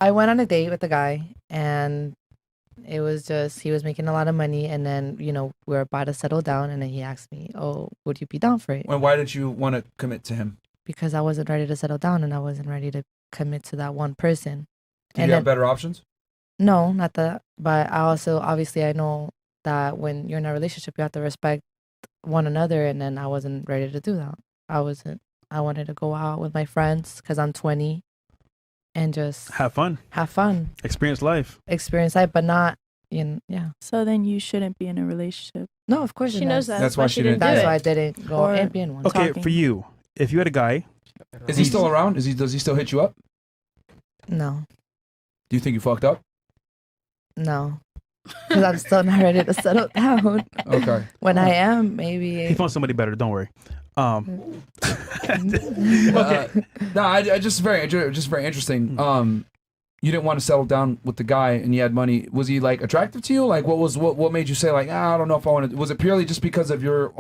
I went on a date with a guy, and it was just he was making a lot of money, and then we were about to settle down, and then he asked me, "Oh, would you be down for it?" And why did you want to commit to him? Because I wasn't ready to settle down, and I wasn't ready to commit to that one person. Did you have better options? No, not that. But I also, obviously, I know that when you're in a relationship, you have to respect one another. And then I wasn't ready to do that. I wasn't. I wanted to go out with my friends because I'm 20 and just have fun. Experience life, but not, yeah. So then you shouldn't be in a relationship. No, of course she knows that. That's why she didn't. That's why I didn't go and be in one. Okay, for you, if you had a guy, is he still around? Does he still hit you up? No. Do you think you fucked up? No, because I'm still not ready to settle down. Okay. When I am, maybe he found somebody better. Don't worry. Okay. No, I just very interesting. You didn't want to settle down with the guy, and you had money. Was he like attractive to you? Like, what made you say like, I don't know if I want to? Was it purely just because of you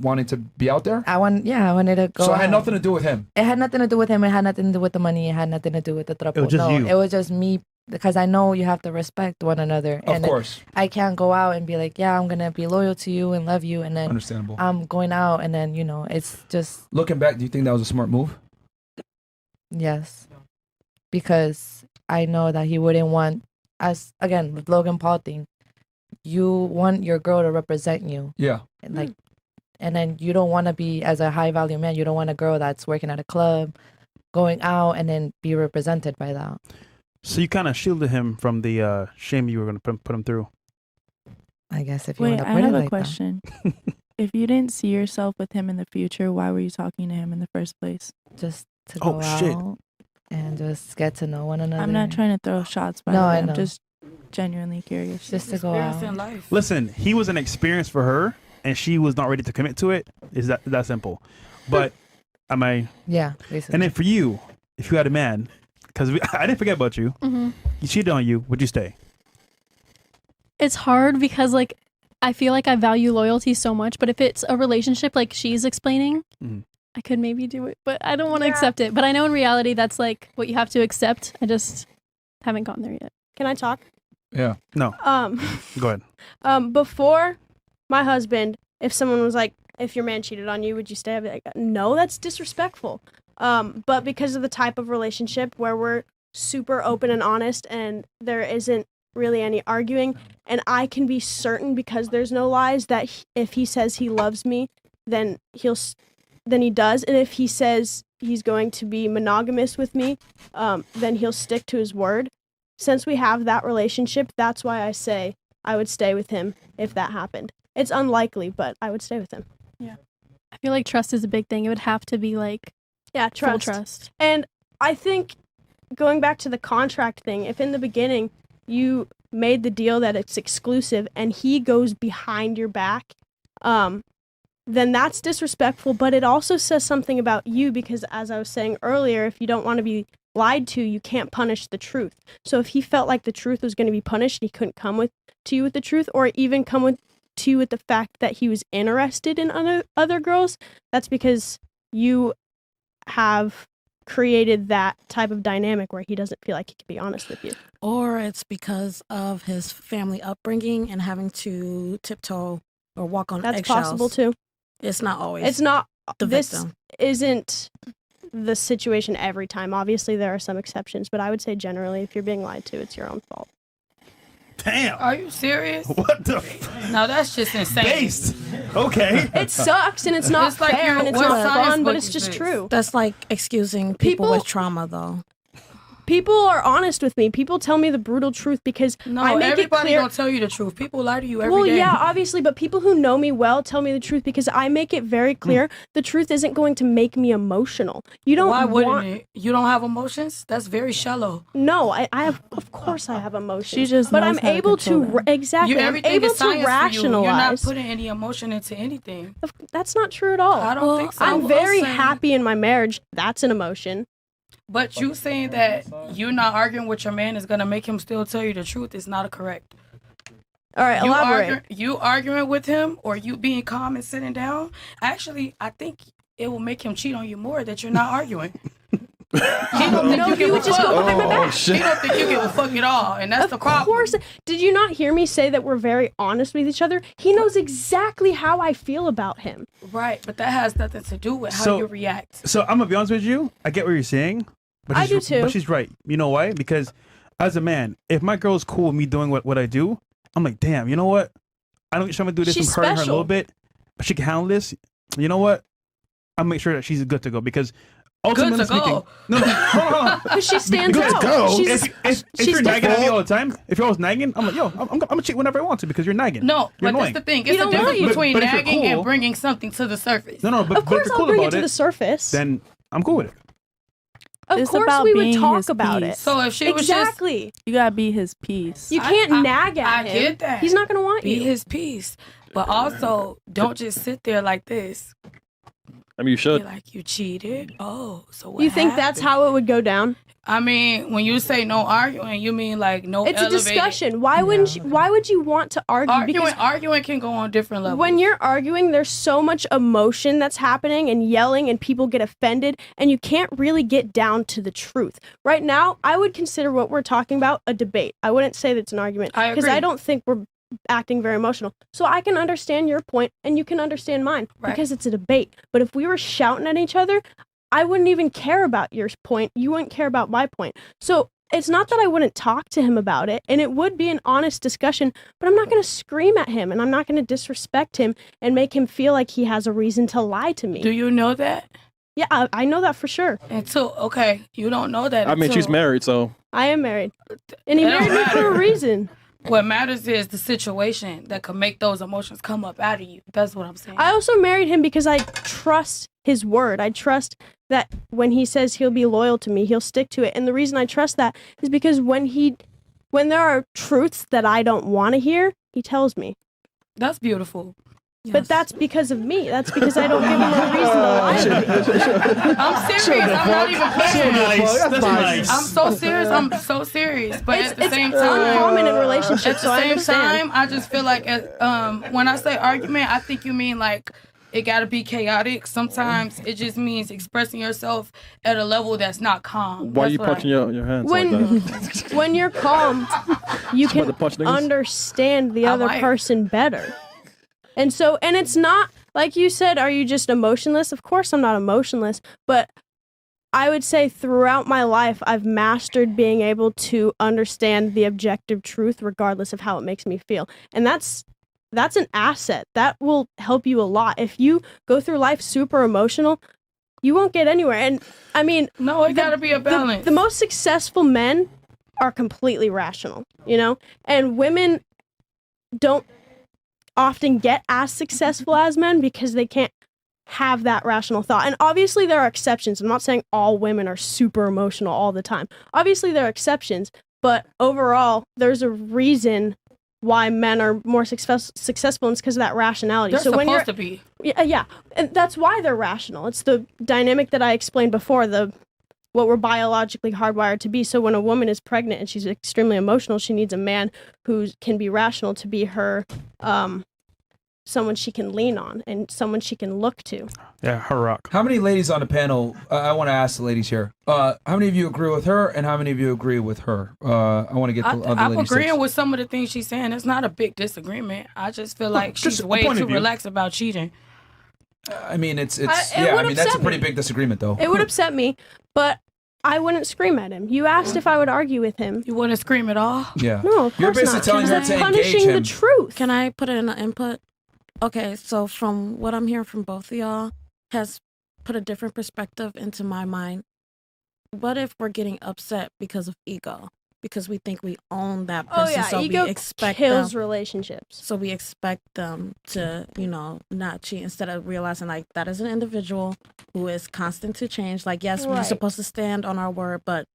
wanting to be out there? I wanted to go. So it had nothing to do with him. It had nothing to do with him. It had nothing to do with the money. It had nothing to do with the trapo. It was just you. It was just me, because I know you have to respect one another. Of course. I can't go out and be like, yeah, I'm gonna be loyal to you and love you, and then Understandable. I'm going out, and then it's just. Looking back, do you think that was a smart move? Yes, because I know that he wouldn't want us, again, with Logan Paul thing. You want your girl to represent you. Yeah. And then you don't want to be, as a high value man, you don't want a girl that's working at a club, going out, and then be represented by that. So you kind of shielded him from the shame you were going to put him through. I guess if you Wait, want to I put have it a like question. If you didn't see yourself with him in the future, why were you talking to him in the first place? Just to go out and just get to know one another. I'm not trying to throw shots, by the way. I'm just genuinely curious. Just to go out. Listen, he was an experience for her, and she was not ready to commit to it. Is that simple? But am I? Yeah, basically. And then for you, if you had a man, because I didn't forget about you. Mm-hmm. He cheated on you. Would you stay? It's hard because I feel like I value loyalty so much, but if it's a relationship like she's explaining, I could maybe do it, but I don't want to accept it. But I know in reality that's like what you have to accept. I just haven't gotten there yet. Can I talk? Yeah. No. Go ahead. Before my husband, if someone was like, if your man cheated on you, would you stay? I'd be like, no, that's disrespectful. But because of the type of relationship where we're super open and honest and there isn't really any arguing, and I can be certain because there's no lies that if he says he loves me, then he does. And if he says he's going to be monogamous with me, then he'll stick to his word. Since we have that relationship, that's why I say I would stay with him if that happened. It's unlikely, but I would stay with him. Yeah. I feel like trust is a big thing. It would have to be trust. Full trust. And I think going back to the contract thing, if in the beginning you made the deal that it's exclusive and he goes behind your back, then that's disrespectful, but it also says something about you because, as I was saying earlier, if you don't want to be lied to, you can't punish the truth. So if he felt like the truth was going to be punished, he couldn't come to you with the truth, or even come to you with the fact that he was interested in other girls, that's because you have created that type of dynamic where he doesn't feel like he can be honest with you. Or it's because of his family upbringing and having to tiptoe or walk on eggshells. That's possible too. It's not always. It's not. This isn't the situation every time. Obviously, there are some exceptions, but I would say generally, if you're being lied to, it's your own fault. Damn. Are you serious? What the? No, that's just insane. Based. Okay. It sucks and it's not It's like fair and it's what not science fun, but book it's is just this? true. That's like excusing people with trauma, though. People are honest with me. People tell me the brutal truth because No, I make it everybody clear. don't tell you the truth. People lie to you every day. Well, yeah, obviously, but people who know me well tell me the truth because I make it very clear the truth isn't going to make me emotional. You don't. Why wouldn't it? You don't have emotions? That's very shallow. No, I have. Of course, I have emotions. She just. But knows I'm how to able control to them. exactly. I'm Everything able is to science for you. rationalize. You're not putting any emotion into anything. That's not true at all. I don't think so. I'm very happy in my marriage. That's an emotion. But you saying that you're not arguing with your man is gonna make him still tell you the truth is not correct. All right, elaborate. You arguing with him or you being calm and sitting down? Actually, I think it will make him cheat on you more that you're not arguing. He don't think No, you he give would a just go fuck. behind my back. He shit. don't think you give a fuck at all, and that's the Of problem. course. Did you not hear me say that we're very honest with each other? He knows exactly how I feel about him. Right, but that has nothing to do with how So- you react. So I'm gonna be honest with you. I get what you're saying, but I she's, do too. But she's right. You know why? Because as a man, if my girl's cool with me doing what I do, I'm like, damn. You know what? I don't. I'm gonna do this. She's I'm hurting her a special. little bit, but she can handle this. You know what? I'll make sure that she's good to go because ultimately to speaking, go. no, hold on. Because she stands Good to out. go. She's, If she's you're nagging at me different. all the time, if you're always nagging, I'm like, yo, I'm gonna cheat whenever I want to because you're nagging. No, you're but annoying. that's the thing. You It's the don't want difference you. between But if you're nagging cool- and bringing something to the surface. No, but Of course, if you're I'll cool bring it about to the it, surface. then I'm cool with it. Of It's course, about we would being talk his about peace. it. So if she was just Exactly. You gotta be his peace. You can't nag at I him. get that. He's not going to want be you. his peace, but also don't just sit there like this. I mean, you Be should. like, you cheated. Oh, so what You think that's happened? how it would go down? I mean, when you say no arguing, you mean like no. It's a elevated- discussion. Why wouldn't you, why would you want to argue? Arguing can go on different levels. When you're arguing, there's so much emotion that's happening and yelling, and people get offended, and you can't really get down to the truth. Right now, I would consider what we're talking about a debate. I wouldn't say that it's an argument I because agree. I don't think we're acting very emotional. So I can understand your point, and you can understand mine Right. because it's a debate. But if we were shouting at each other, I wouldn't even care about your point. You wouldn't care about my point. So it's not that I wouldn't talk to him about it, and it would be an honest discussion, but I'm not going to scream at him, and I'm not going to disrespect him and make him feel like he has a reason to lie to me. Do you know that? Yeah, I know that for sure. Until okay, you don't know that. I mean, she's until- married, so I am married. And he It don't married me for a matter. reason. What matters is the situation that could make those emotions come up out of you. That's what I'm saying. I also married him because I trust his word. I trust that when he says he'll be loyal to me, he'll stick to it. And the reason I trust that is because when there are truths that I don't want to hear, he tells me. That's beautiful. But that's because of me. That's because I don't give him a reason to lie to me. I'm serious. I'm not even playing. That's nice. I'm so serious. I'm so serious. But at the It's same time, uncommon in relationships, at so the I same understand. time, I just feel like when I say argument, I think you mean like it got to be chaotic. Sometimes it just means expressing yourself at a level that's not calm. why are That's you what I- punching your hands like that? When you're calm, you about to can punch niggas? understand the I other might. person better. And it's not like you said, are you just emotionless? Of course I'm not emotionless, but I would say throughout my life, I've mastered being able to understand the objective truth regardless of how it makes me feel. And that's an asset. That will help you a lot. If you go through life super emotional, you won't get anywhere. And I mean, No, it got to be a balance. the most successful men are completely rational, and women don't often get as successful as men because they can't have that rational thought. And obviously there are exceptions. I'm not saying all women are super emotional all the time. Obviously there are exceptions, but overall there's a reason why men are more successful, and it's because of that rationality. They're So when supposed to be. yeah, and that's why they're rational. It's the dynamic that I explained before, what we're biologically hardwired to be. So when a woman is pregnant and she's extremely emotional, she needs a man who can be rational to be her, someone she can lean on and someone she can look to. Yeah, her rock. How many ladies on the panel? I want to ask the ladies here. How many of you agree with her, and how many of you agree with her? I want to get the other I'm ladies. agreeing with some of the things she's saying. It's not a big disagreement. I just feel like just she's a way point too of view. relaxed about cheating. I mean, it's it yeah. would I mean, that's a upset pretty me. big disagreement, though. It would upset me, but I wouldn't scream at him. You asked if I would argue with him. You wouldn't scream at all? Yeah. No, of You're course basically not. telling her That's to engage punishing the him. truth. Can I put in an input? Okay, so from what I'm hearing from both of y'all has put a different perspective into my mind. What if we're getting upset because of ego? Because we think we own that person, Oh yeah, so ego we expect kills them, relationships. so we expect them to, not cheat instead of realizing like that is an individual who is constant to change. Like, yes, we're Right. supposed to stand on our word, but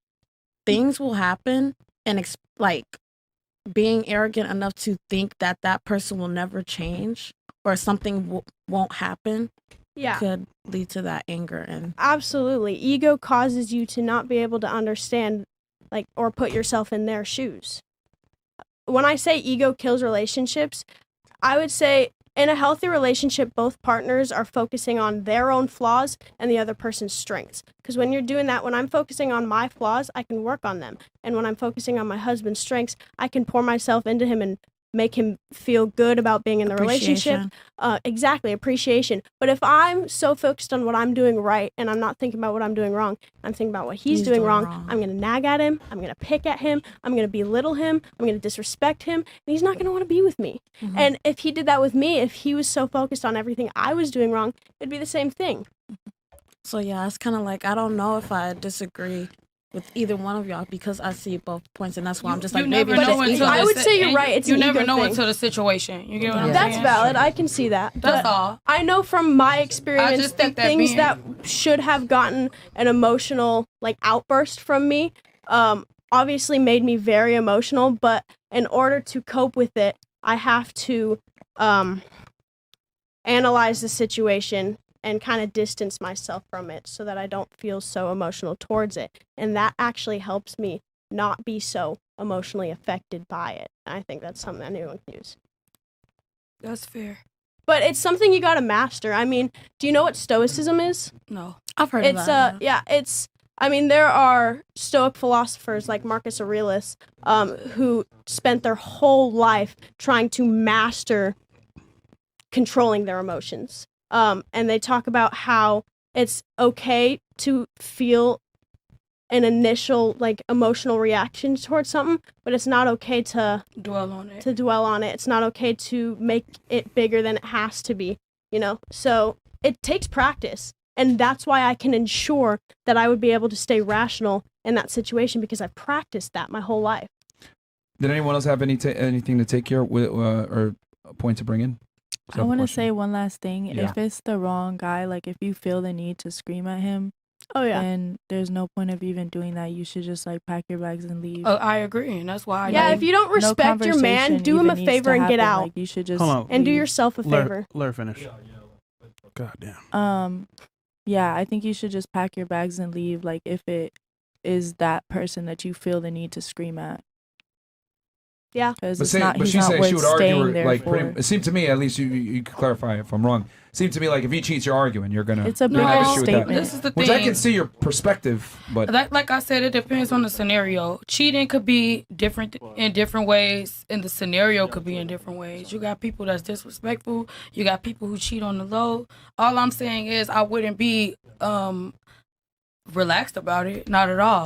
things will happen, and being arrogant enough to think that that person will never change or something won't happen Yeah. could lead to that anger. And Absolutely. Ego causes you to not be able to understand, or put yourself in their shoes. When I say ego kills relationships, I would say in a healthy relationship, both partners are focusing on their own flaws and the other person's strengths. Because when you're doing that, when I'm focusing on my flaws, I can work on them. And when I'm focusing on my husband's strengths, I can pour myself into him and make him feel good about being in the relationship. Exactly, appreciation. But if I'm so focused on what I'm doing right and I'm not thinking about what I'm doing wrong, I'm thinking about what he's doing wrong. I'm going to nag at him. I'm going to pick at him. I'm going to belittle him. I'm going to disrespect him. And he's not going to want to be with me. Mm-hmm. And if he did that with me, if he was so focused on everything I was doing wrong, it'd be the same thing. So yeah, it's kind of like, I don't know if I disagree with either one of y'all because I see both points, and that's why I'm just like, maybe never know it's until I would say you're right. It's you an never ego know thing. until the situation. You get what I'm That's saying? valid. I can see that. That's But all. I know from my I experience just that think that things being- that should have gotten an emotional outburst from me obviously made me very emotional, but in order to cope with it, I have to analyze the situation and kind of distance myself from it so that I don't feel so emotional towards it. And that actually helps me not be so emotionally affected by it. I think that's something anyone can use. That's fair. But it's something you gotta master. I mean, do you know what Stoicism is? No. I've heard It's of that. I mean, there are Stoic philosophers like Marcus Aurelius who spent their whole life trying to master controlling their emotions. And they talk about how it's okay to feel an initial emotional reaction towards something, but it's not okay to dwell on it. It's not okay to make it bigger than it has to be, So it takes practice. And that's why I can ensure that I would be able to stay rational in that situation because I practiced that my whole life. Did anyone else have anything to take care with or a point to bring in? I want to say one last thing. Yeah. If it's the wrong guy, like if you feel the need to scream at him, then there's no point of even doing that. You should just pack your bags and leave. Oh, I agree, and that's why. If you don't respect your man, do him a favor and get out. Like, you should just and do yourself a favor. Let her finish. God damn. Yeah, I think you should just pack your bags and leave. Like if it is that person that you feel the need to scream at. Yeah, because But he's she not said worth she would argue staying her, there like for. it seemed to me, at least you could clarify if I'm wrong. It seemed to me like if he cheats, you're arguing. You're gonna. It's a you're gonna have big issue with that. statement. This is the Which I thing. can see your perspective, but like I said, it depends on the scenario. Cheating could be different in different ways, and the scenario could be in different ways. You got people that's disrespectful. You got people who cheat on the low. All I'm saying is I wouldn't be relaxed about it. Not at all.